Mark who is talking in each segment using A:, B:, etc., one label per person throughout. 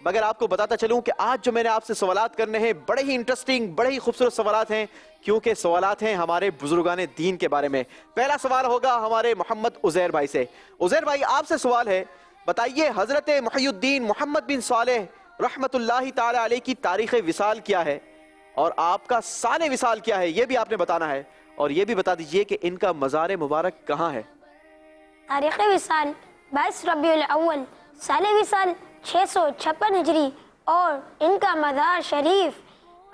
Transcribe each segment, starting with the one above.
A: مگر آپ کو بتاتا چلوں کہ آج جو میں نے آپ سے سوالات کرنے ہیں بڑے ہی انٹرسٹنگ، بڑے ہی خوبصورت سوالات ہیں، کیونکہ سوالات ہیں ہمارے بزرگان دین کے بارے میں۔ پہلا سوال ہوگا ہمارے محمد عزیر بھائی سے۔ عزیر بھائی آپ سے سوال ہے، بتائیے حضرت محی الدین محمد بن صالح رحمت اللہ تعالی علیہ کی تاریخ وصال کیا ہے، اور آپ کا سال وصال کیا ہے یہ بھی آپ نے بتانا ہے، اور یہ بھی بتا دیجئے کہ ان کا مزار مبارک کہاں ہے۔
B: تاریخ وصال 22 ربیع الاول، سال وصال 656 ہجری، اور ان کا مزار شریف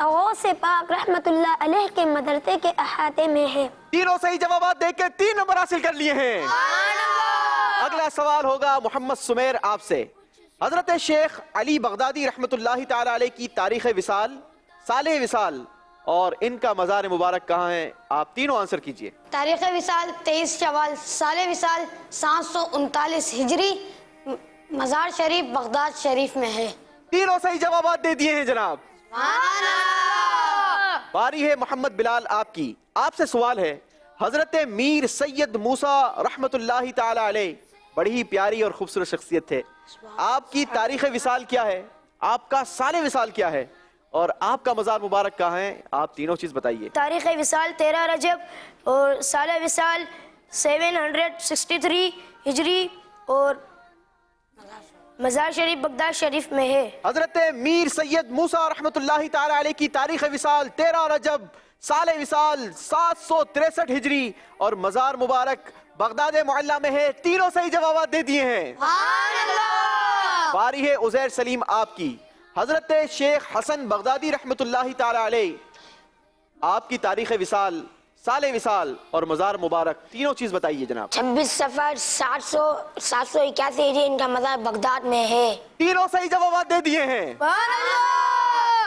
B: غوث پاک رحمت اللہ علیہ کے مدرسے کے احاطے میں ہے۔
A: تینوں صحیح جوابات دے کے 3 نمبر حاصل کر لیے ہیں۔ اگلا سوال ہوگا محمد سمیر آپ سے۔ حضرت شیخ علی بغدادی رحمت اللہ تعالی علیہ کی تاریخ وصال، سال وصال اور ان کا مزار مبارک کہاں ہے، آپ تینوں آنسر کیجئے۔
C: تاریخ وصال 23 شوال، سال وصال 739 ہجری، مزار شریف بغداد شریف میں ہے۔
A: تینوں صحیح جوابات دے دیے ہیں جناب۔ باری ہے محمد بلال آپ کی۔ آپ سے سوال ہے، حضرت میر سید موسیٰ رحمت اللہ تعالی علیہ بڑی ہی پیاری اور خوبصورت شخصیت تھے، آپ کی تاریخ وصال کیا ہے، آپ کا سال وصال کیا ہے، اور آپ کا مزار مبارک کہاں ہے، آپ تینوں چیز بتائیے۔
D: تاریخ وصال 13 رجب اور سال وصال 763 ہجری، اور مزار شریف بغداد شریف میں ہے۔
A: حضرت میر سید موسیٰ رحمت اللہ تعالی علیہ کی تاریخ وصال 13 رجب، سال وصال 763 ہجری اور مزار مبارک بغداد معلیٰ میں ہے۔ تینوں صحیح جوابات دے دیے ہیں۔ باری ہے عزیر سلیم آپ کی۔ حضرت شیخ حسن بغدادی رحمت اللہ تعالی علیہ، آپ کی تاریخ وصال، سال وصال اور مزار مبارک تینوں چیز بتائیے جناب۔
C: 26 صفر 781 ہجری، ان کا مزار بغداد میں ہے۔
A: تینوں صحیح جوابات دے دیے ہیں۔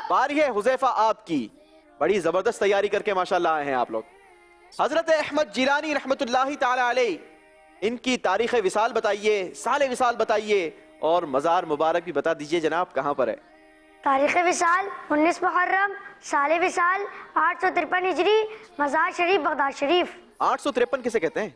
A: باری ہے حذیفہ آپ کی۔ بڑی زبردست تیاری کر کے ماشاءاللہ آئے ہیں آپ لوگ۔ حضرت احمد جیلانی رحمت اللہ تعالی علیہ، ان کی تاریخ وصال بتائیے، سال وصال بتائیے اور مزار مبارک بھی بتا دیجئے جناب کہاں پر ہے۔
D: تاریخ وصال 19 محرم، سال وصال 853 ہجری، مزار شریف بغداد شریف۔
A: 853 کسے کہتے ہیں؟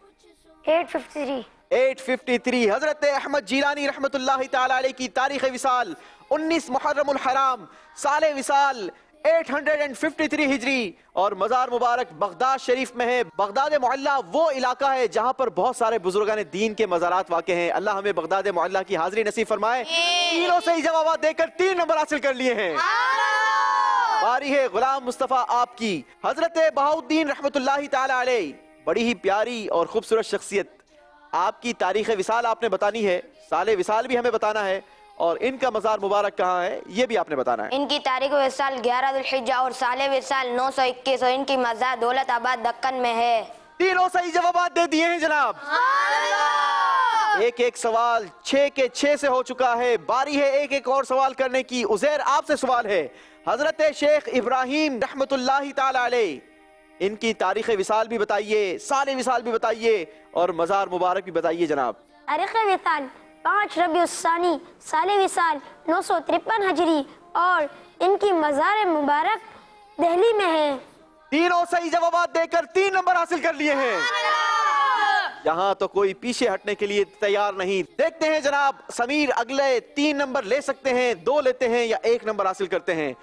D: 853۔
A: 853 حضرت احمد جیلانی رحمت اللہ تعالی علیہ کی تاریخ وصال 19 محرم الحرام، سال وصال 853 ہجری اور مزار مبارک بغداد شریف میں ہے۔ بغداد معلیٰ وہ علاقہ ہے جہاں پر بہت سارے بزرگان دین کے مزارات واقع ہیں۔ اللہ ہمیں بغداد معلیٰ کی حاضری نصیب فرمائے۔ تینوں صحیح جوابات دے کر 3 نمبر حاصل کر لیے ہیں۔ باری ہے غلام مصطفیٰ آپ کی۔ حضرت بہاؤالدین رحمت اللہ تعالی علیہ، بڑی ہی پیاری اور خوبصورت شخصیت، آپ کی تاریخ وصال آپ نے بتانی ہے، سال وصال بھی ہمیں بتانا ہے، اور ان کا مزار مبارک کہاں ہے یہ بھی آپ نے بتانا ہے۔
E: ان کی تاریخ وصال 11 ذوالحجہ اور سال وصال 921 اور ان کی مزار دولت آباد دکن میں ہے۔
A: تینوں صحیح جوابات دے دیے ہیں جناب۔ ایک سوال 6 کے 6 سے ہو چکا ہے۔ باری ہے ایک اور سوال کرنے کی۔ عزیر آپ سے سوال ہے، حضرت شیخ ابراہیم رحمت اللہ تعالی علیہ، ان کی تاریخ وصال بھی بتائیے، سال وصال بھی بتائیے اور مزار مبارک بھی بتائیے جناب۔
B: تاریخ وصال 5 ربیع الثانی، سال وصال 953 ہجری، اور ان کی مزار مبارک دہلی میں ہے۔
A: تینوں صحیح جوابات دے کر 3 نمبر حاصل کر لیے ہیں۔ یہاں تو کوئی پیچھے ہٹنے کے لیے تیار نہیں۔ دیکھتے ہیں جناب سمیر اگلے 3 نمبر لے سکتے ہیں، 2 لیتے ہیں یا 1 نمبر حاصل کرتے ہیں۔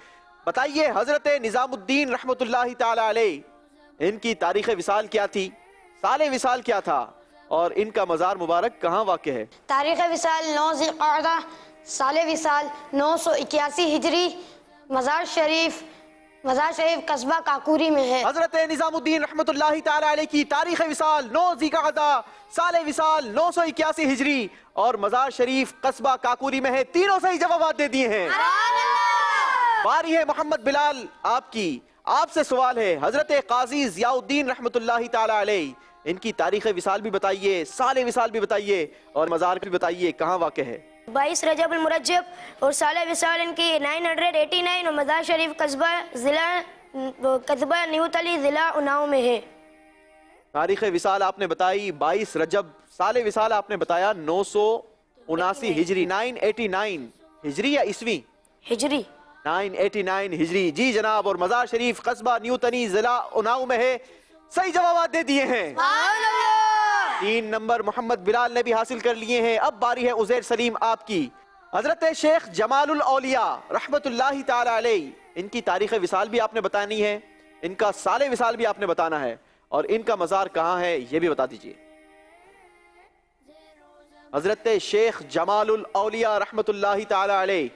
A: بتائیے حضرت نظام الدین رحمت اللہ تعالی علیہ، ان کی تاریخ وصال کیا تھی، سال وصال کیا تھا اور ان کا مزار مبارک کہاں واقع ہے؟
C: تاریخ وصال 9 ذی القعدہ، سال وصال 981 ہجری، مزار شریف قصبہ کاکوری میں ہے۔
A: حضرت نظام الدین رحمت اللہ تعالی علیہ کی تاریخ وصال 9 ذی القعدہ، سال وصال 981 ہجری اور مزار شریف قصبہ کاکوری میں ہے۔ تینوں صحیح جوابات دے دیے ہیں۔ باری ہے محمد بلال آپ کی۔ آپ سے سوال ہے، حضرت قاضی ضیاء الدین رحمت اللہ تعالی علیہ، ان کی تاریخ وصال بھی بتائیے، سال وصال بھی بتائیے اور مزار بھی بتائیے کہاں واقع ہے۔
D: 22 رجب المرجب اور سال وصال ان کی 989 اور مزار شریف قصبہ نیو تلی ضلع اناؤ میں ہے۔
A: تاریخ وصال آپ نے بتائی 22 رجب، سال وصال آپ نے بتایا 979 ہجری، 989 ہجری یا عیسوی؟
D: ہجری۔
A: 989 ہجری، جی جناب، اور مزار شریف قصبہ نیو تنی ضلع اناؤ میں ہے۔ صحیح جوابات دے دیے ہیں۔ 3 نمبر محمد بلال نے بھی حاصل کر لیے ہیں۔ اب باری ہے عزیر سلیم آپ کی۔ حضرت شیخ جمال الاولیاء رحمت اللہ تعالی علیہ، ان کی تاریخ وصال بھی آپ نے بتانی ہے، ان کا سال وصال بھی آپ نے بتانا ہے، اور ان کا مزار کہاں ہے یہ بھی بتا دیجئے۔ حضرت شیخ جمال الاولیاء رحمت اللہ تعالی علیہ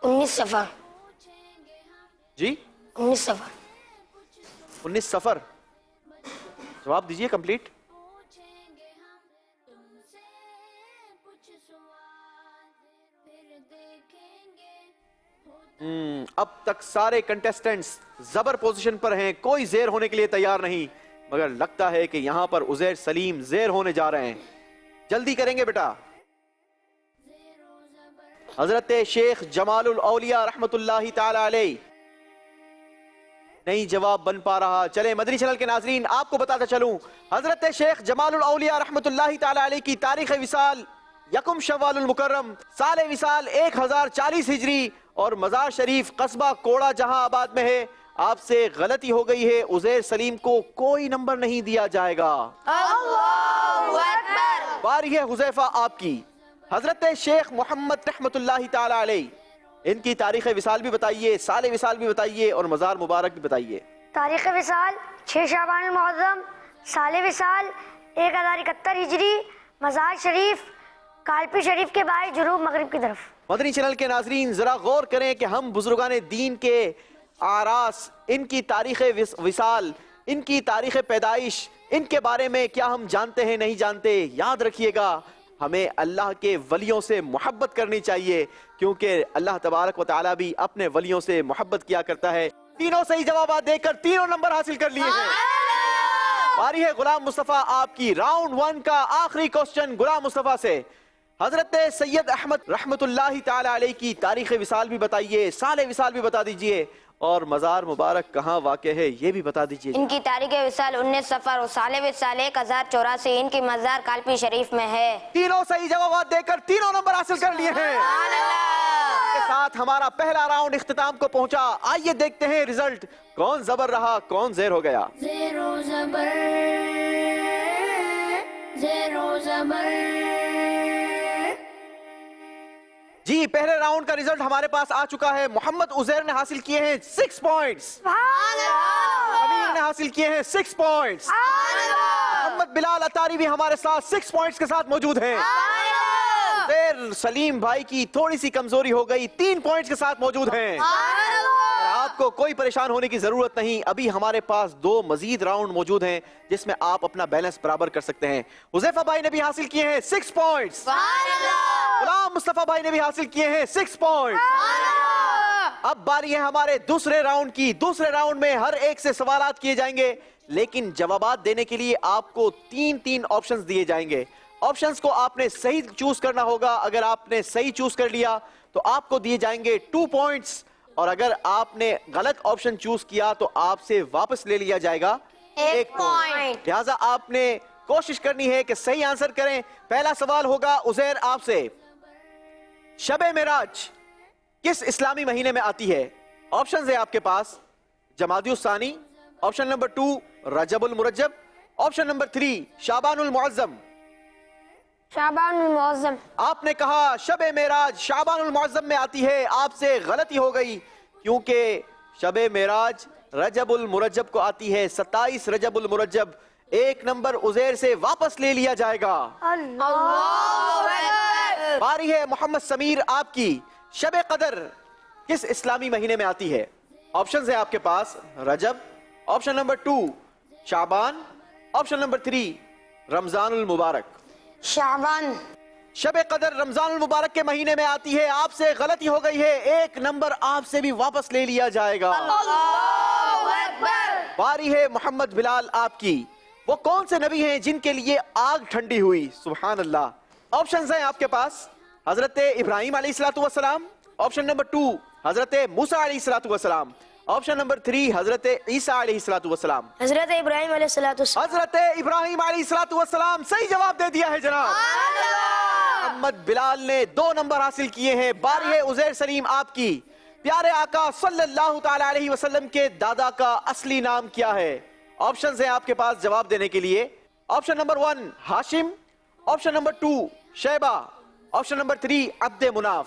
C: 19 سفر
A: جی
C: 19 سفر
A: 19 سفر، جواب دیجئے کمپلیٹ۔ اب تک سارے کنٹیسٹنٹس زبر پوزیشن پر ہیں، کوئی زیر ہونے کے لیے تیار نہیں، مگر لگتا ہے کہ یہاں پر عزیر سلیم زیر ہونے جا رہے ہیں، جلدی کریں گے بیٹا۔ حضرت شیخ جمال الاولیاء رحمت اللہ تعالی علیہ، نہیں جواب بن پا رہا، چلیں مدنی چینل کے ناظرین آپ کو بتاتا چلوں، حضرت شیخ جمال الاولیاء رحمت اللہ تعالی علیہ کی تاریخ وصال یکم شوال المکرم، سال وصال 1040 ہجری، اور مزار شریف قصبہ کوڑا جہاں آباد میں ہے۔ آپ سے غلطی ہو گئی ہے، عزیر سلیم کو کوئی نمبر نہیں دیا جائے گا۔ باری ہے حذیفہ آپ کی۔ حضرت شیخ محمد رحمت اللہ تعالی علیہ، ان کی تاریخ وصال بھی بتائیے، سال وصال بھی بتائیے، اور مزار مبارک بھی بتائیے۔
D: تاریخ وصال 6 شعبان المعظم، سال وصال 1071 ہجری، مزار شریف کالپی شریف کے باہر جنوب مغرب کی طرف۔
A: مدنی چینل کے ناظرین ذرا غور کریں کہ ہم بزرگان دین کے آراس، ان کی تاریخ وصال، ان کی تاریخ پیدائش، ان کے بارے میں کیا ہم جانتے ہیں نہیں جانتے۔ یاد رکھیے گا ہمیں اللہ کے ولیوں سے محبت کرنی چاہیے، کیونکہ اللہ تبارک و تعالیٰ بھی اپنے ولیوں سے محبت کیا کرتا ہے۔ تینوں صحیح جوابات دے کر تینوں نمبر حاصل کر لیے ہیں۔ باری ہے غلام مصطفیٰ آپ کی۔ راؤنڈ 1 کا آخری کوسچن غلام مصطفیٰ سے۔ حضرت سید احمد رحمت اللہ تعالی علیہ کی تاریخ وصال بھی بتائیے، سال وصال بھی بتا دیجئے، اور مزار مبارک کہاں واقع ہے یہ بھی بتا دیجئے۔
E: ان کی تاریخ وصال 19 سفر اور سال وصال 1084، ان کی مزار کالپی شریف میں ہے۔
A: تینوں صحیح جوابات دے کر تینوں نمبر حاصل کر لیے ہیں۔ اس کے ساتھ ہمارا پہلا راؤنڈ اختتام کو پہنچا۔ آئیے دیکھتے ہیں ریزلٹ، کون زبر رہا کون زیر ہو گیا۔
F: زیر و زبر، زیر و زبر۔
A: جی پہلے راؤنڈ کا ریزلٹ ہمارے پاس آ چکا ہے۔ محمد عزیر نے حاصل کیے ہیں 6 پوائنٹس، امیر نے حاصل کیے ہیں 6 پوائنٹس، محمد بلال اتاری بھی ہمارے ساتھ 6 پوائنٹس کے ساتھ موجود ہیں۔ عزیر سلیم بھائی کی تھوڑی سی کمزوری ہو گئی، 3 پوائنٹس کے ساتھ موجود ہیں۔ آپ کو کوئی پریشان ہونے کی ضرورت نہیں، ابھی ہمارے پاس 2 مزید راؤنڈ موجود ہیں جس میں آپ اپنا بیلنس برابر کر سکتے ہیں۔ حذیفہ بھائی نے بھی حاصل کیے ہیں 6 پوائنٹس، غلام مصطفیٰ بھائی نے بھی حاصل کیے ہیں 6 پوائنٹس۔ اب باری ہے ہمارے دوسرے راؤنڈ کی۔ دوسرے راؤنڈ میں ہر ایک سے سوالات کیے جائیں گے، لیکن جوابات دینے کے لیے آپ کو 3 آپشنز دیے جائیں گے۔ آپشنز کو آپ نے صحیح چوز کرنا ہوگا۔ اگر آپ نے صحیح چوز کر لیا تو آپ کو دیے جائیں گے 2 پوائنٹس، اور اگر آپ نے غلط آپشن چوز کیا تو آپ سے واپس لے لیا جائے گا 1 پوائنٹ۔ لہٰذا آپ نے کوشش کرنی ہے کہ صحیح آنسر کریں۔ پہلا سوال ہوگا عزیر آپ سے، شب معراج کس اسلامی مہینے میں آتی ہے؟ آپشنز ہے آپ کے پاس، جمادی الثانی، آپشن نمبر 2 رجب المرجب، آپشن نمبر 3 شعبان المعظم۔
B: شعبان المعظم۔
A: آپ نے کہا شب معراج شعبان المعظم میں آتی ہے، آپ سے غلطی ہو گئی، کیونکہ شب معراج رجب المرجب کو آتی ہے، 27 رجب المرجب۔ 1 نمبر عزیر سے واپس لے لیا جائے گا۔ باری ہے محمد سمیر آپ کی، شب قدر کس اسلامی مہینے میں آتی ہے؟ آپشنز ہیں آپ کے پاس، رجب، آپشن نمبر 2 شعبان، آپشن نمبر 3 رمضان المبارک۔
C: شعبان۔
A: شب قدر رمضان المبارک کے مہینے میں آتی ہے، آپ سے غلطی ہو گئی ہے، 1 نمبر آپ سے بھی واپس لے لیا جائے گا۔ باری ہے محمد بلال آپ کی، وہ کون سے نبی ہیں جن کے لیے آگ ٹھنڈی ہوئی؟ سبحان اللہ۔ آپشنز ہیں آپ کے پاس، حضرت ابراہیم علیہ السلام، آپشن نمبر 2 حضرت موسیٰ علیہ السلام، آپشن نمبر 3 حضرت عیسیٰ علیہ السلام۔
C: حضرت ابراہیم علیہ السلام۔
A: حضرت ابراہیم علیہ السلام صحیح جواب دے دیا ہے جناب۔ محمد بلال نے 2 نمبر حاصل کیے ہیں۔ باری ہے عزیر سلیم آپ کی، پیارے آقا صلی اللہ تعالی علیہ وسلم کے دادا کا اصلی نام کیا ہے؟ آپشنز ہیں آپ کے پاس جواب دینے کے لیے، option number 1 Hashim, option number 2 Shiba, option number 3 Abd مناف۔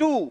A: 2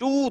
A: 2,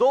A: 2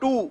A: 2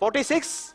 A: 46,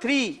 A: 3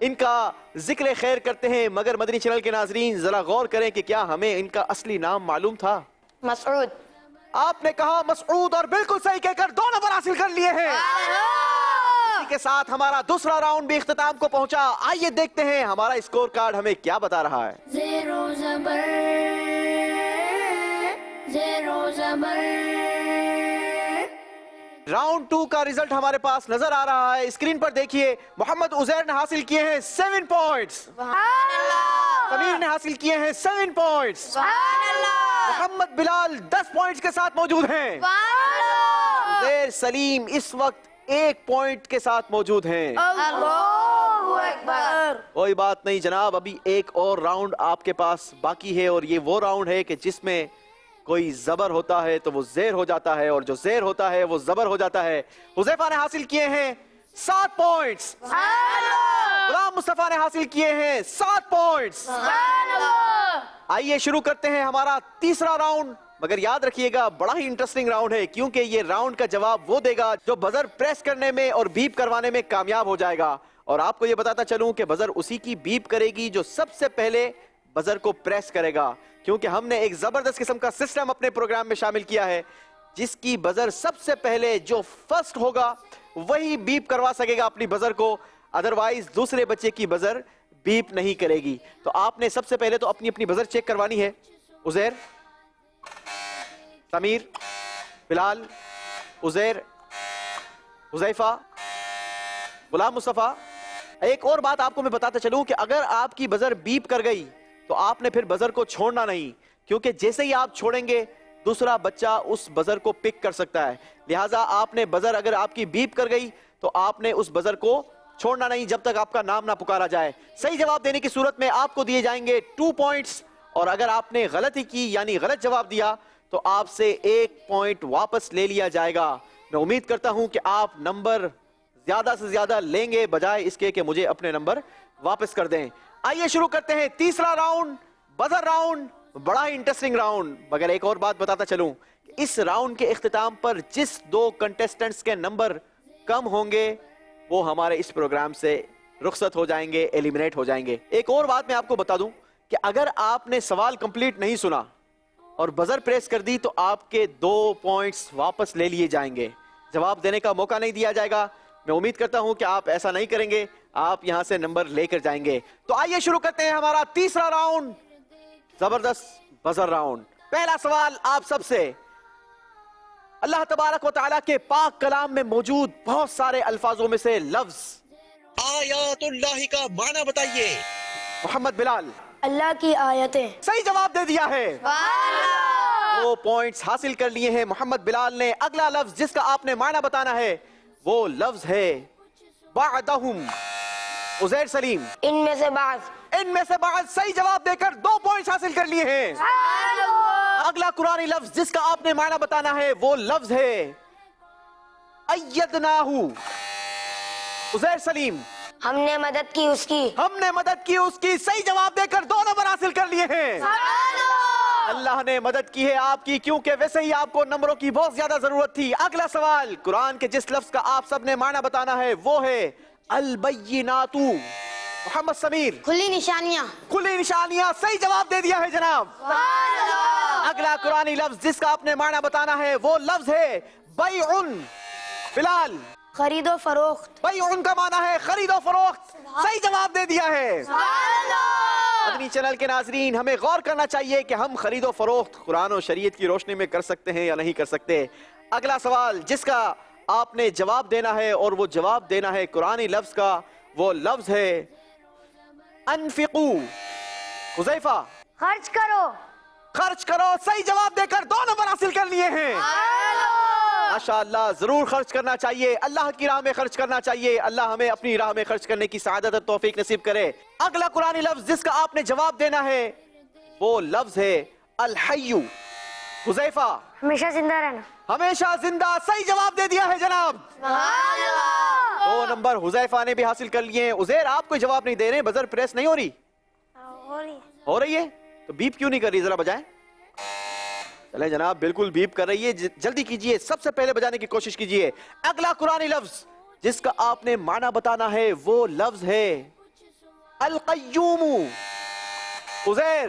A: ان کا ذکر خیر کرتے ہیں، مگر مدنی چینل کے ناظرین ذرا غور کریں کہ کیا ہمیں ان کا اصلی نام معلوم تھا؟
E: مسعود.
A: آپ نے کہا مسعود اور بالکل صحیح کہہ کر 2 نمبر حاصل کر لیے ہیں. اسی کے ساتھ ہمارا دوسرا راؤنڈ بھی اختتام کو پہنچا. آئیے دیکھتے ہیں ہمارا اسکور کارڈ ہمیں کیا بتا رہا ہے.
F: زیرو زبر زیرو زبر.
A: راؤنڈ 2 کا ریزلٹ ہمارے پاس نظر آ رہا ہے. اسکرین پر دیکھیے محمد عزیر نے حاصل کیے ہیں 7 پوائنٹس. سمیر نے حاصل کیے ہیں 7 پوائنٹس. محمد بلال 10 پوائنٹس کے ساتھ موجود ہیں. عزیر سلیم اس وقت 1 پوائنٹ کے ساتھ موجود ہیں. کوئی بات نہیں جناب، ابھی ایک اور راؤنڈ آپ کے پاس باقی ہے، اور یہ وہ راؤنڈ ہے کہ جس میں کوئی زبر ہوتا ہے تو وہ زیر ہو جاتا ہے، اور جو زیر ہوتا ہے وہ زبر ہو جاتا ہے. حذیفہ نے حاصل کیے ہیں 7 پوائنٹس. غلام مصطفیٰ نے حاصل کیے ہیں 7 پوائنٹس. آئیے شروع کرتے ہیں ہمارا تیسرا راؤنڈ. مگر یاد رکھیے گا بڑا ہی انٹرسٹنگ راؤنڈ ہے، کیونکہ یہ راؤنڈ کا جواب وہ دے گا جو بزر پریس کرنے میں اور بیپ کروانے میں کامیاب ہو جائے گا. اور آپ کو یہ بتاتا چلوں کہ بزر اسی کی بیپ کرے گی جو سب سے پہلے بزر کو پریس کرے گا، کیونکہ ہم نے ایک زبردست قسم کا سسٹم اپنے پروگرام میں شامل کیا ہے جس کی بزر سب سے پہلے جو فرسٹ ہوگا وہی بیپ کروا سکے گا اپنی بزر کو، ادروائز دوسرے بچے کی بزر بیپ نہیں کرے گی. تو آپ نے سب سے پہلے تو اپنی بزر چیک کروانی ہے. عزیر، سمیر، بلال، عزیر، حذیفہ، غلام مصطفیٰ. ایک اور بات آپ کو میں بتاتا چلوں کہ اگر آپ کی بزر بیپ کر گئی تو آپ نے پھر بزر کو چھوڑنا نہیں، کیونکہ جیسے ہی آپ چھوڑیں گے دوسرا بچہ اس بزر کو پک کر سکتا ہے. لہٰذا آپ نے بزر اگر آپ کی بیپ کر گئی تو آپ نے اس بزر کو چھوڑنا نہیں جب تک آپ کا نام نہ پکارا جائے. صحیح جواب دینے کی صورت میں آپ کو دیے جائیں گے 2 پوائنٹس، اور اگر آپ نے غلطی کی یعنی غلط جواب دیا تو آپ سے 1 پوائنٹ واپس لے لیا جائے گا. میں امید کرتا ہوں کہ آپ نمبر زیادہ سے زیادہ لیں گے بجائے اس کے کہ مجھے اپنے نمبر واپس کر دیں. آئیے شروع کرتے ہیں تیسرا راؤنڈ، بزر راؤنڈ. بڑا ہی انٹرسٹنگ راؤنڈ. مگر ایک اور بات بتاتا چلوں کہ اس راؤنڈ کے اختتام پر جس 2 کنٹیسٹنٹس کے نمبر کم ہوں گے وہ ہمارے اس پروگرام سے رخصت ہو جائیں گے، ایلیمنیٹ ہو جائیں گے. ایک اور بات میں آپ کو بتا دوں کہ اگر آپ نے سوال کمپلیٹ نہیں سنا اور بزر پریس کر دی تو آپ کے 2 پوائنٹس واپس لے لیے جائیں گے، جواب دینے کا موقع نہیں دیا جائے گا. میں امید کرتا ہوں کہ آپ ایسا نہیں کریں گے، آپ یہاں سے نمبر لے کر جائیں گے. تو آئیے شروع کرتے ہیں ہمارا تیسرا راؤنڈ، زبردست بزر راؤنڈ. پہلا سوال آپ سب سے. اللہ تبارک و تعالیٰ کے پاک کلام میں موجود بہت سارے الفاظوں میں سے لفظ آیات اللہ کا معنی بتائیے. محمد بلال.
D: اللہ کی آیتیں.
A: صحیح جواب دے دیا ہے. 2 پوائنٹس حاصل کر لیے ہیں محمد بلال نے. اگلا لفظ جس کا آپ نے معنی بتانا ہے وہ لفظ ہے بعدہم. عزیر سلیم.
E: ان میں سے بعض.
A: ان میں سے بعض صحیح جواب دے کر 2 پوائنٹس حاصل کر لیے ہیں. اگلا قرآنی لفظ جس کا آپ نے معنی بتانا ہے وہ لفظ ہے ایدناہ. عزیر سلیم.
E: ہم نے مدد کی اس کی.
A: ہم نے مدد کی اس کی. صحیح جواب دے کر 2 نمبر حاصل کر لیے ہیں. اللہ نے مدد کی ہے آپ کی، کیونکہ ویسے ہی آپ کو نمبروں کی بہت زیادہ ضرورت تھی. اگلا سوال قرآن کے جس لفظ کا آپ سب نے معنی بتانا ہے وہ ہے البینات. محمد سمیر.
C: کھلی نشانیاں.
A: کھلی نشانیاں. صحیح جواب دے دیا ہے جناب. اگلا قرآنی لفظ جس کا آپ نے معنی بتانا ہے وہ لفظ ہے بیعن. بلال.
D: خرید و فروخت.
A: بیعن کا معنی ہے خرید و فروخت. صحیح جواب دے دیا ہے. مدنی چینل کے ناظرین ہمیں غور کرنا چاہیے کہ ہم خرید و فروخت قرآن و شریعت کی روشنی میں کر سکتے ہیں یا نہیں کر سکتے. اگلا سوال جس کا آپ نے جواب دینا ہے اور وہ جواب دینا ہے قرآنی لفظ کا وہ لفظ ہے انفقو. حذیفہ.
D: خرچ کرو.
A: خرچ کرو. صحیح جواب دے کر 2 نمبر حاصل کر لیے ہیں. ماشاءاللہ ضرور خرچ کرنا چاہیے، اللہ کی راہ میں خرچ کرنا چاہیے. اللہ ہمیں اپنی راہ میں خرچ کرنے کی سعادت اور توفیق نصیب کرے. اگلا قرآنی لفظ جس کا آپ نے جواب دینا ہے وہ لفظ ہے الحی. حذیفہ.
D: ہمیشہ زندہ رہنا.
A: ہمیشہ زندہ. صحیح جواب دے دیا ہے جناب. 2 نمبر حذیفہ نے بھی حاصل کر لیے ہیں. عزیر آپ کوئی جواب نہیں دے رہے، بزر پریس نہیں ہو رہی؟ ہو رہی ہے تو بیپ کیوں نہیں کر رہی؟ ذرا بجائیں. چلیں جناب بالکل بیپ کر رہی ہے، جلدی کیجئے، سب سے پہلے بجانے کی کوشش کیجئے. اگلا قرآنی لفظ جس کا آپ نے معنی بتانا ہے وہ لفظ ہے القیوم عزیر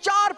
A: 4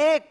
A: 1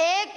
A: 1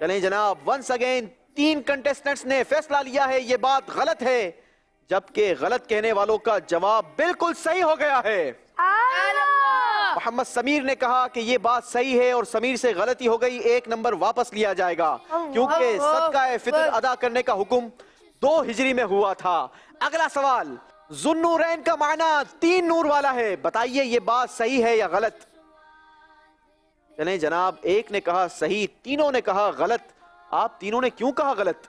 A: چلیں جناب ونس اگین 3 کنٹیسٹنٹس نے فیصلہ لیا ہے یہ بات غلط ہے، جبکہ غلط کہنے والوں کا جواب بالکل صحیح ہو گیا ہے۔ محمد سمیر نے کہا کہ یہ بات صحیح ہے اور سمیر سے غلطی ہو گئی، 1 نمبر واپس لیا جائے گا کیونکہ صدقہ فطر ادا کرنے کا حکم 2 ہجری میں ہوا تھا۔ اگلا سوال، ذوالنورین کا معنی 3 نور والا ہے، بتائیے یہ بات صحیح ہے یا غلط؟ چلیں جناب، ایک نے کہا صحیح، تینوں نے کہا غلط۔ آپ تینوں نے کیوں کہا غلط؟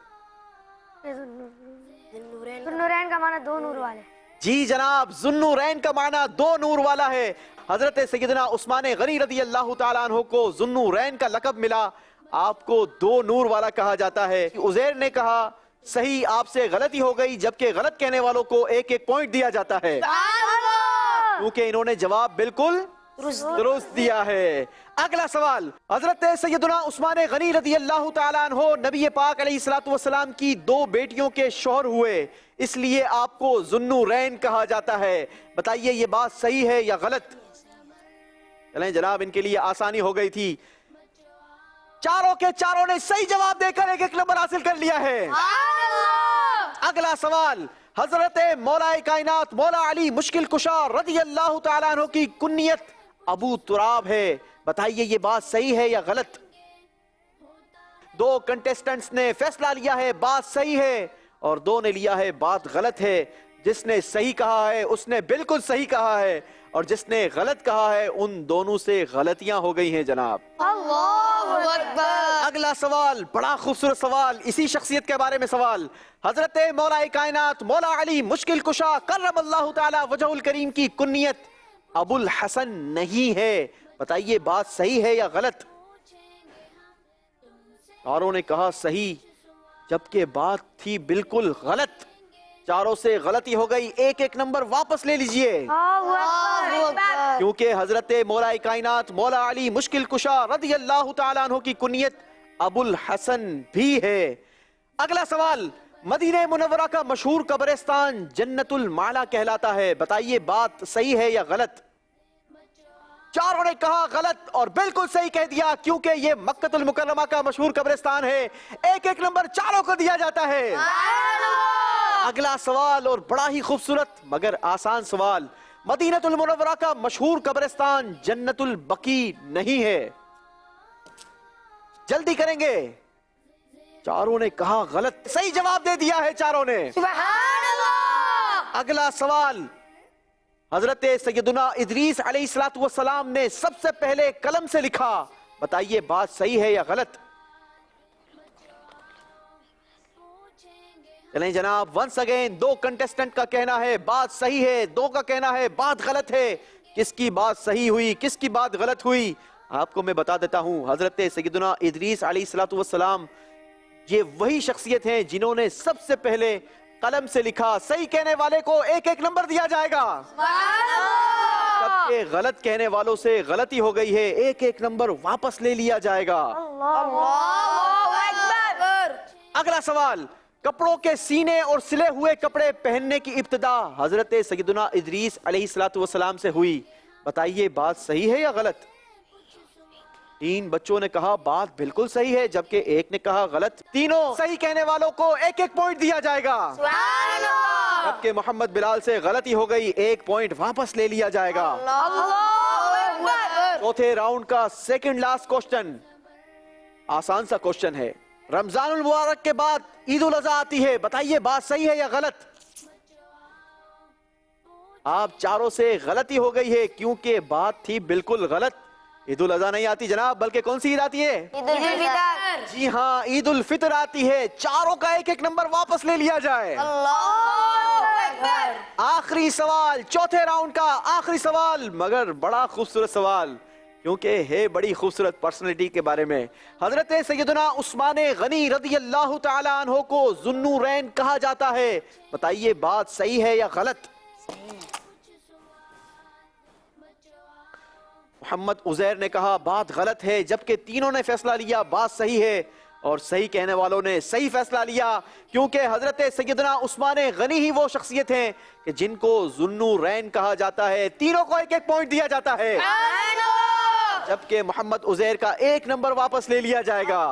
D: نورین کا معنی 2 نور والے۔
A: جی جناب، ذوالنورین کا معنی 2 نور والا ہے۔ حضرت سیدنا عثمان غنی رضی اللہ تعالیٰ عنہ کو ذوالنورین کا لقب ملا، آپ کو 2 نور والا کہا جاتا ہے۔ عزیر نے کہا صحیح، آپ سے غلطی ہو گئی، جبکہ غلط کہنے والوں کو 1 پوائنٹ دیا جاتا ہے کیونکہ انہوں نے جواب بالکل درست دیا ہے۔ اگلا سوال، حضرت سیدنا عثمان غنی رضی اللہ تعالیٰ عنہ نبی پاک علیہ السلام کی 2 بیٹیوں کے شوہر ہوئے، اس لیے آپ کو ذوالنورین کہا جاتا ہے، بتائیے یہ بات صحیح ہے یا غلط؟ چلیں جناب، ان کے لیے آسانی ہو گئی تھی، چاروں کے چاروں نے صحیح جواب دے کر 1 نمبر حاصل کر لیا ہے۔ اگلا سوال، حضرت مولا کائنات مولا علی مشکل کشا رضی اللہ تعالیٰ عنہ کی کنیت ابو تراب ہے، بتائیے یہ بات صحیح ہے یا غلط؟ 2 کنٹیسٹنٹس نے فیصلہ لیا ہے بات صحیح ہے اور 2 نے لیا ہے بات غلط ہے۔ جس نے صحیح کہا ہے اس نے بالکل صحیح کہا ہے اور جس نے غلط کہا ہے ان دونوں سے غلطیاں ہو گئی ہیں جناب۔ اگلا سوال بڑا خوبصورت سوال، اسی شخصیت کے بارے میں سوال، حضرت مولا کائنات مولا علی مشکل کشا کرم اللہ تعالی وجہ الکریم کی کنیت ابو الحسن نہیں ہے، بتائیے بات صحیح ہے یا غلط؟ چاروں نے کہا صحیح، جبکہ بات تھی بالکل غلط، چاروں سے غلطی ہو گئی، 1 نمبر واپس لے لیجئے کیونکہ حضرت مولا کائنات مولا علی مشکل کشا رضی اللہ تعالیٰ عنہ کی کنیت ابو الحسن بھی ہے۔ اگلا سوال، مدینہ منورہ کا مشہور قبرستان جنت المعلا کہلاتا ہے، بتائیے بات صحیح ہے یا غلط؟ چاروں نے کہا غلط اور بالکل صحیح کہہ دیا کیونکہ یہ مکہ المکرمہ کا مشہور قبرستان ہے، 1 نمبر چاروں کو دیا جاتا ہے۔ اگلا سوال اور بڑا ہی خوبصورت مگر آسان سوال، مدینہ المنورہ کا مشہور قبرستان جنت البقیع نہیں ہے، جلدی کریں گے؟ چاروں نے کہا غلط، صحیح جواب دے دیا ہے چاروں نے۔ اگلا سوال، حضرت سیدنا ادریس علیہ السلام نے سب سے پہلے قلم سے لکھا، بتائیے بات صحیح ہے یا غلط؟ چلیں جناب ونس اگین 2 کنٹیسٹنٹ کا کہنا ہے بات صحیح ہے، 2 کا کہنا ہے بات غلط ہے، کس کی بات صحیح ہوئی کس کی بات غلط ہوئی آپ کو میں بتا دیتا ہوں۔ حضرت سیدنا ادریس علیہ السلام یہ وہی شخصیت ہیں جنہوں نے سب سے پہلے قلم سے لکھا، صحیح کہنے والے کو 1 نمبر دیا جائے گا، جبکہ غلط کہنے والوں سے غلطی ہو گئی ہے، 1 نمبر واپس لے لیا جائے گا۔ اگلا سوال، کپڑوں کے سینے اور سلے ہوئے کپڑے پہننے کی ابتدا حضرت سیدنا ادریس علیہ السلام سے ہوئی، بتائیے بات صحیح ہے یا غلط؟ 3 بچوں نے کہا بات بالکل صحیح ہے، جبکہ 1 نے کہا غلط، تینوں صحیح کہنے والوں کو 1 پوائنٹ دیا جائے گا، جبکہ محمد بلال سے غلطی ہو گئی، 1 پوائنٹ واپس لے لیا جائے گا۔ چوتھے راؤنڈ کا سیکنڈ لاسٹ کوشچن آسان سا کوشچن ہے، رمضان المبارک کے بعد عید الاضحیٰ آتی ہے، بتائیے بات صحیح ہے یا غلط؟ آپ چاروں سے غلطی ہو گئی ہے کیونکہ بات تھی بالکل غلط، عید الاضحیٰ نہیں آتی جناب، بلکہ کون سی عید آتی ہے؟
E: عید الفطر۔
A: جی ہاں، عید الفطر آتی ہے، چاروں کا 1 نمبر واپس لے لیا جائے۔ آخری سوال، چوتھے راؤنڈ کا آخری سوال مگر بڑا خوبصورت سوال کیونکہ ہے بڑی خوبصورت پرسنالٹی کے بارے میں، حضرت سیدنا عثمان غنی رضی اللہ تعالیٰ عنہ کو ذوالنورین کہا جاتا ہے، بتائیے بات صحیح ہے یا غلط؟ محمد عزیر نے کہا بات غلط ہے، جبکہ تینوں نے فیصلہ لیا بات صحیح ہے اور صحیح کہنے والوں نے صحیح فیصلہ لیا کیونکہ حضرت سیدنا عثمان غنی ہی وہ شخصیت ہیں کہ جن کو ذوالنورین کہا جاتا ہے، تینوں کو 1 پوائنٹ دیا جاتا ہے، جبکہ محمد عزیر کا 1 نمبر واپس لے لیا جائے گا۔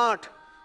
A: 8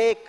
A: 1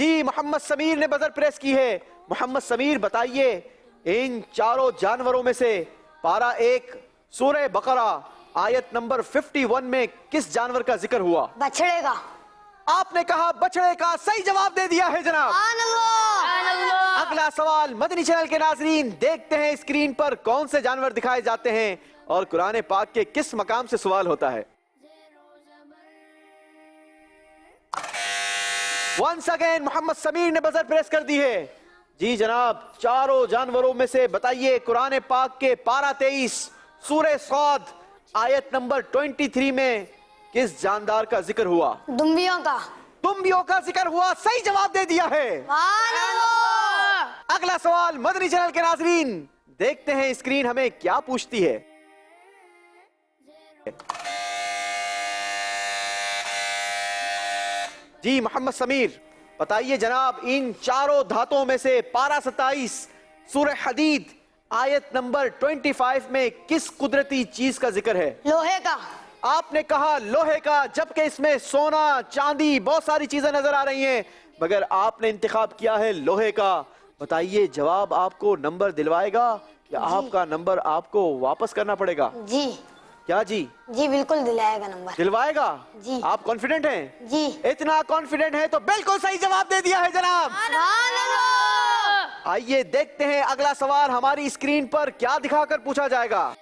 A: جی محمد سمیر نے بزر پریس کی ہے. محمد سمیر بتائیے ان چاروں جانوروں میں سے پارہ 1 سورہ بقرہ آیت نمبر 51 میں کس جانور کا ذکر ہوا؟
C: بچڑے کا.
A: آپ نے کہا بچڑے کا. صحیح جواب دے دیا ہے جناب. اگلا سوال مدنی چینل کے ناظرین دیکھتے ہیں اسکرین پر کون سے جانور دکھائے جاتے ہیں اور قرآن پاک کے کس مقام سے سوال ہوتا ہے. ونس اگین محمد سمیر نے بزر پریس کر دی ہے. جی جناب چاروں جانوروں میں سے بتائیے قرآن پاک کے پارہ 23 سورہ صاد آیت نمبر 23 میں کس جاندار کا ذکر ہوا؟
C: دمبیوں کا.
A: دمبیوں کا ذکر ہوا. صحیح جواب دے دیا ہے. اگلا سوال مدنی چینل کے ناظرین دیکھتے ہیں اسکرین ہمیں کیا پوچھتی ہے. جی محمد سمیر بتائیے جناب ان چاروں دھاتوں میں سے پارہ 27 سورہ حدید آیت نمبر 25 میں کس قدرتی چیز کا ذکر ہے؟
C: لوہے کا.
A: آپ نے کہا لوہے کا جبکہ اس میں سونا چاندی بہت ساری چیزیں نظر آ رہی ہیں مگر آپ نے انتخاب کیا ہے لوہے کا. بتائیے جواب آپ کو نمبر دلوائے گا یا آپ کا نمبر آپ کو واپس کرنا پڑے گا؟
C: جی.
A: کیا جی؟
C: جی بالکل دلائے گا نمبر.
A: دلوائے گا؟
C: جی.
A: آپ کانفیڈنٹ ہیں؟
C: جی.
A: اتنا کانفیڈنٹ ہے تو بالکل صحیح جواب دے دیا ہے جناب. آئیے دیکھتے ہیں اگلا سوال ہماری اسکرین پر کیا دکھا کر پوچھا جائے گا.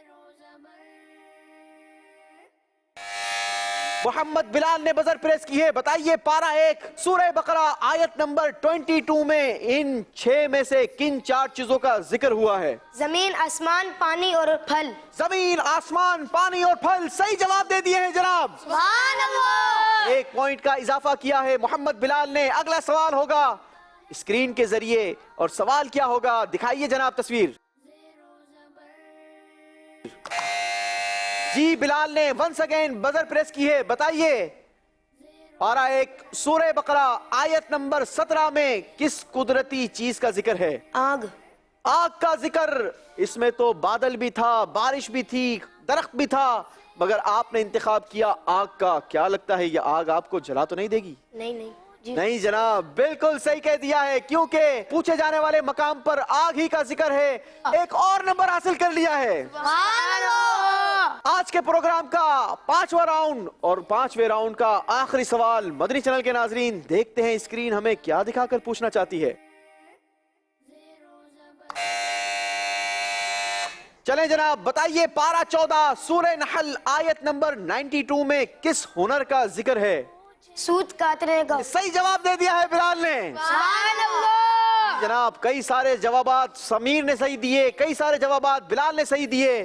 A: محمد بلال نے بزر پریس کی ہے. بتائیے پارہ 1 سورہ بقرہ آیت نمبر 22 میں ان 6 میں سے کن 4 چیزوں کا ذکر ہوا ہے؟
C: زمین آسمان پانی اور پھل.
A: زمین آسمان پانی اور پھل. صحیح جواب دے دیے ہیں جناب.
C: سبحان اللہ.
A: 1 پوائنٹ کا اضافہ کیا ہے محمد بلال نے. اگلا سوال ہوگا اسکرین کے ذریعے اور سوال کیا ہوگا دکھائیے جناب تصویر. جی بلال نے ونس اگین بزر پریس کی ہے. بتائیے پارہ 1 سورہ بقرہ آیت نمبر 17 میں کس قدرتی چیز کا ذکر ہے؟
C: آگ.
A: آگ کا ذکر. اس میں تو بادل بھی تھا بارش بھی تھی درخت بھی تھا مگر آپ نے انتخاب کیا آگ کا. کیا لگتا ہے یہ آگ آپ کو جلا تو نہیں دے گی؟
C: نہیں.
A: نہیں جناب بالکل صحیح کہہ دیا ہے کیونکہ پوچھے جانے والے مقام پر آگ ہی کا ذکر ہے. ایک اور نمبر حاصل کر لیا ہے. آج کے پروگرام کا 5واں راؤنڈ اور 5ویں راؤنڈ کا آخری سوال مدنی چینل کے ناظرین دیکھتے ہیں اسکرین ہمیں کیا دکھا کر پوچھنا چاہتی ہے. چلیں جناب بتائیے پارہ 14 سورہ نحل آیت نمبر 92 میں کس ہنر کا ذکر ہے؟
C: سوت کاٹنے کا.
A: صحیح جواب دے دیا ہے بلال نے. جناب کئی سارے جوابات سمیر نے صحیح دیے کئی سارے جوابات بلال نے صحیح دیے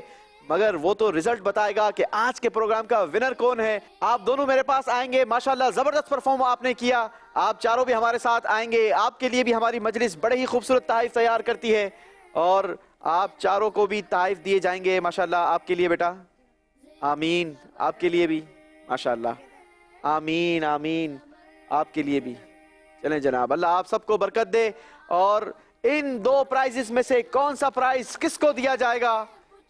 A: مگر وہ تو رزلٹ بتائے گا کہ آج کے پروگرام کا ونر کون ہے. آپ دونوں میرے پاس آئیں گے. ماشاءاللہ زبردست پرفارم آپ نے کیا. آپ چاروں بھی ہمارے ساتھ آئیں گے. آپ کے لیے بھی ہماری مجلس بڑے ہی خوبصورت تحائف تیار کرتی ہے اور آپ چاروں کو بھی تحائف دیے جائیں گے. ماشاءاللہ آپ کے لیے بیٹا آمین. آپ کے لیے بھی ماشاءاللہ آمین آمین. آپ کے لیے بھی. چلیں جناب اللہ آپ سب کو برکت دے. اور ان 2 پرائزز میں سے کون سا پرائز کس کو دیا جائے گا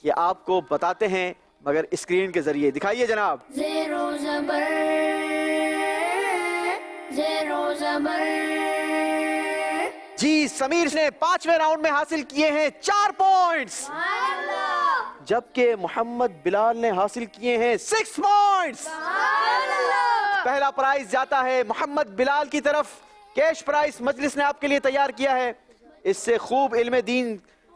A: یہ آپ کو بتاتے ہیں مگر اسکرین کے ذریعے دکھائیے جناب.
F: زیرو زبر زیرو زبر.
A: جی سمیر نے 5ویں راؤنڈ میں حاصل کیے ہیں 4 پوائنٹس جبکہ محمد بلال نے حاصل کیے ہیں 6 پوائنٹس. پہلا پرائز جاتا ہے محمد بلال کی طرف. کیش پرائز مجلس نے آپ کے لیے تیار کیا ہے. اس سے خوب علم دین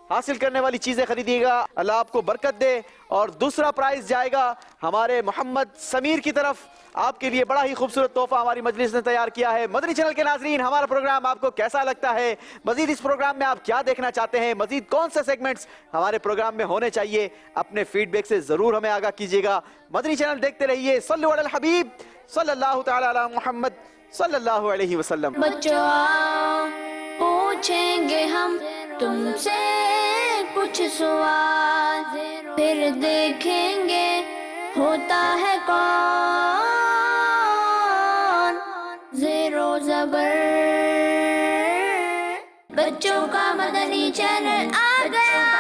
A: حاصل کرنے والی چیزیں خریدیے گا. اللہ آپ کو برکت دے. اور دوسرا پرائز جائے گا ہمارے محمد سمیر کی طرف. آپ کے لیے بڑا ہی خوبصورت تحفہ ہماری مجلس نے تیار کیا ہے. مدنی چینل کے ناظرین ہمارا پروگرام آپ کو کیسا لگتا ہے؟ مزید اس پروگرام میں آپ کیا دیکھنا چاہتے ہیں؟ مزید کون سے سیگمنٹس ہمارے پروگرام میں ہونے چاہیے؟ اپنے فیڈ بیک سے ضرور ہمیں آگاہ کیجیے گا. مدنی چینل دیکھتے رہیے. صلو علی الحبیب صلی اللہ تعالی علی محمد صلی اللہ علیہ وسلم.
F: بچوں پوچھیں گے ہم تم سے کچھ سوال پھر دیکھیں گے ہوتا ہے کون. زیرو زبر بچوں کا مدنی چینل آ گیا.